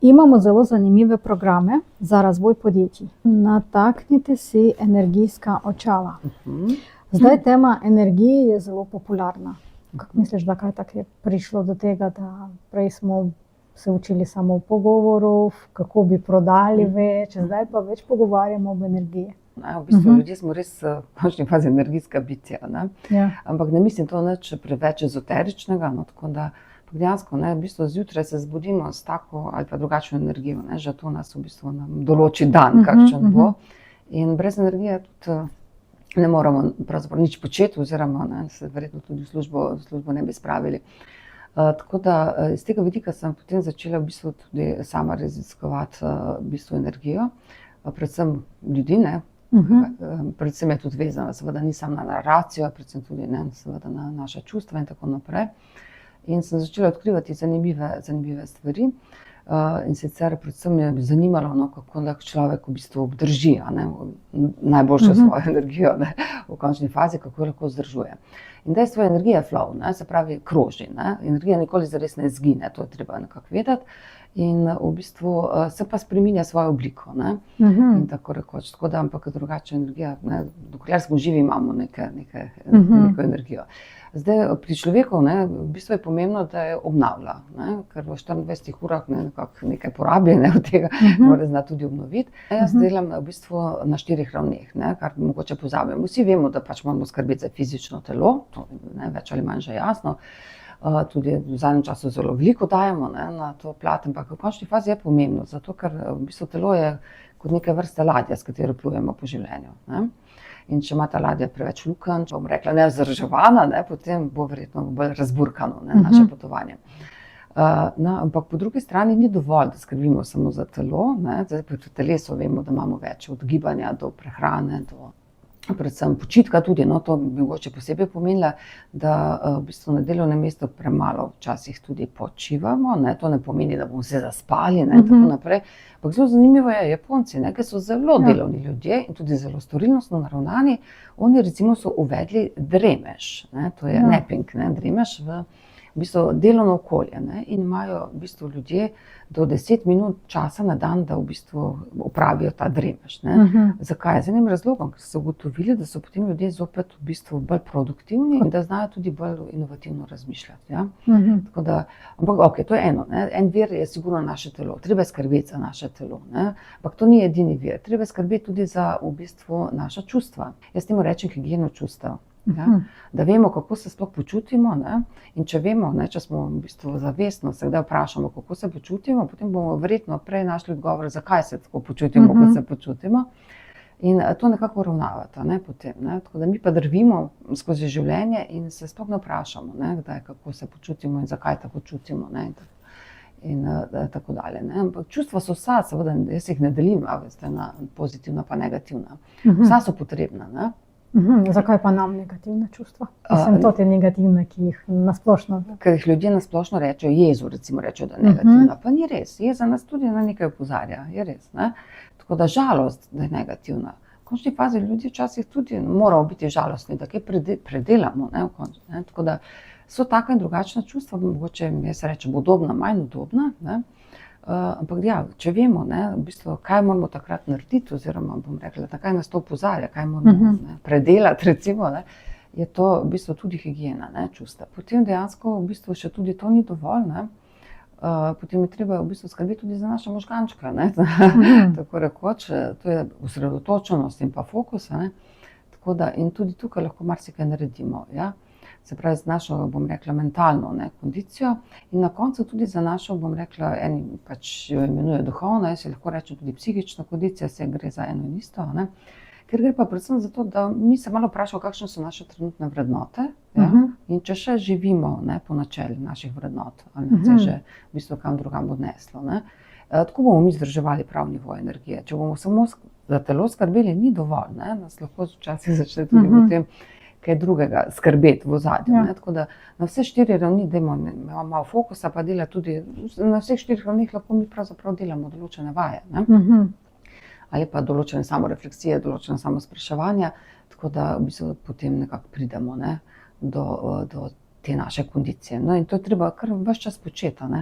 Imamo zelo zanimive programe za razvoj podjetij. Nataknite si energijska očala. Zdaj tema energije je zelo popularna. Kako misliš, da kaj tako je prišlo do tega, da prej smo se učili samo pogovorov, kako bi prodali več, zdaj pa več pogovarjamo o energiji? V bistvu ljudje smo res v končni fazi energijska bitja, ne? Ja. Ampak ne mislim to nič preveč ezoteričnega, no, tako da dejansko, ne, v bistvu zjutraj se zbudimo s tako ali pa drugačno energijo, ne, že to nas v bistvu nam določi dan, kakšen bo. In brez energije tudi ne moramo pravzaprav nič početi, oziroma ne, se verjetno tudi v službo ne bi spravili. Tako da iz tega vidika sem potem začela v bistvu tudi sama raziskovati v bistvu energijo, predvsem ljudi, ne. Predvsem je tudi vezana seveda ni samo na naracijo, predvsem tudi ne, seveda na naša čustva in tako naprej. In sem začela odkrivati zanimive stvari. In sicer predvsem me je zanimalo, no, kako lahko človek v bistvu obdrži, a ne, najboljšo svojo energijo, ne, v končni fazi, kako jo lahko vzdržuje. In dejstvo je, energija je flow, ne, se pravi kroži, ne. Energija nikoli zares ne izgine, to je treba nekako vedeti. In v bistvu se pa spreminja svojo obliko, ne. In tako rekoč, tako da, ampak drugače energija, ne, dokler smo živi, imamo neko energijo. Zdaj pri človeku, ne, v bistvu je pomembno, da je obnavlja, ne, ker v 24 urah nekaj porabi, ne, od tega mora znati tudi obnoviti. Jaz delam v bistvu na 4 ravneh, ne, kar mogoče pozabimo. Vsi vemo, da pač moramo skrbeti za fizično telo, to je več ali manj že jasno. Tudi v zadnjem času zelo veliko dajemo, ne, na to plat, ampak v končni fazi je pomembno, zato ker v bistvu telo je kot neke vrste ladja, s katero plujemo po življenju, ne. In če ima ta ladja preveč lukenj, bom rekla nevzdrževana, ne, potem bo verjetno bolj razburkano, ne, naše potovanje. No, ampak po drugi strani ni dovolj, da skrbimo samo za telo, ne, zdaj pri telesu vemo, da imamo več od gibanja do prehrane, do predvsem počitka tudi, no, to bi mogoče posebej pomenila, da v bistvu na delovnem mestu premalo včasih tudi počivamo, ne, to ne pomeni, da bomo vse zaspali, ne, in tako naprej. Ampak zelo zanimivo je, Japonci, ne, ki so zelo delovni ljudje in tudi zelo storilnostno naravnani, oni recimo so uvedli dremež, ne, to je napping, ne, dremež v bistvu delovno okolje, ne, in imajo v bistvu ljudje do 10 minut časa na dan, da v bistvu opravijo ta dremež, ne. Zakaj? Z enim razlogom, ker so ugotovili, da so potem ljudje zopet v bistvu bolj produktivni in da znajo tudi bolj inovativno razmišljati, ja. Tako da, ampak okej, to je eno, ne, en vir je sigurno naše telo, treba je skrbeti za naše telo, ne, ampak to ni edini vir, treba je skrbeti tudi za v bistvu naša čustva. Jaz temu rečem higieno čustev. Ja, da vemo, kako se sploh počutimo, ne, in če vemo, ne, če smo v bistvu zavestno se kdaj vprašamo, kako se počutimo, potem bomo verjetno prej našli odgovor, zakaj se tako počutimo, kot se počutimo. In to nekako uravnavata, ne, potem, ne, tako da mi pa drvimo skozi življenje in se sploh ne vprašamo, ne, kdaj, kako se počutimo in zakaj tako čutimo, ne, in tako dalje, ne. Ampak čustva so vsa, seveda, jaz jih ne delim, a veste, na pozitivna pa negativna. Vsa so potrebna, ne. Zakaj pa nam negativna čustva? Mislim, to te negativne, ki jih nasplošno... Ker jih ljudje nasplošno rečejo, jezo recimo rečejo, da je negativna, pa ni res, jeza nas tudi na nekaj opozarja, je res, ne. Tako da žalost, da je negativna. V končni fazi ljudje včasih tudi moramo biti žalostni, da kaj predelamo, ne, v končni, ne, tako da so taka in drugačna čustva, mogoče jaz rečem udobna, manj udobna, ne. Ampak ja, če vemo, ne, v bistvu, kaj moramo takrat narediti, oziroma bom rekla, da kaj nas to opozarja, kaj moramo predelati, recimo, ne, je to v bistvu tudi higiena, ne, čustev. Potem dejansko v bistvu še tudi to ni dovolj, ne, potem je treba v bistvu skrbeti tudi za naše možgančke, ne, tako rekoč, to je osredotočenost in pa fokus, ne, tako da in tudi tukaj lahko marsikaj naredimo, ja. Se pravi, z našo, bom rekla, mentalno, ne, kondicijo in na koncu tudi za našo, bom rekla, eni pač jo imenujejo duhovno, jaz lahko rečem tudi psihično kondicijo, saj gre za eno in isto, ne. Ker gre pa predvsem za to, da mi se malo vprašamo, kakšne so naše trenutne vrednote, ja, in če še živimo, ne, po načelih naših vrednot, ali se že v bistvu kam drugam odneslo, ne. Tako bomo mi vzdrževali prav nivo energije. Če bomo samo za telo skrbeli, ni dovolj, ne, nas lahko včasih začne tudi potem kaj drugega skrbeti v ozadju, ne, tako da na vse 4 ravni dajmo malo fokusa, pa dela tudi, na vseh 4 ravnih lahko mi pravzaprav delamo določene vaje, ne. Ali pa določene samorefleksije, določene samospraševanja, tako da v bistvu potem nekako pridemo, ne, do te naše kondicije. No, in to je treba kar ves čas početi, a ne.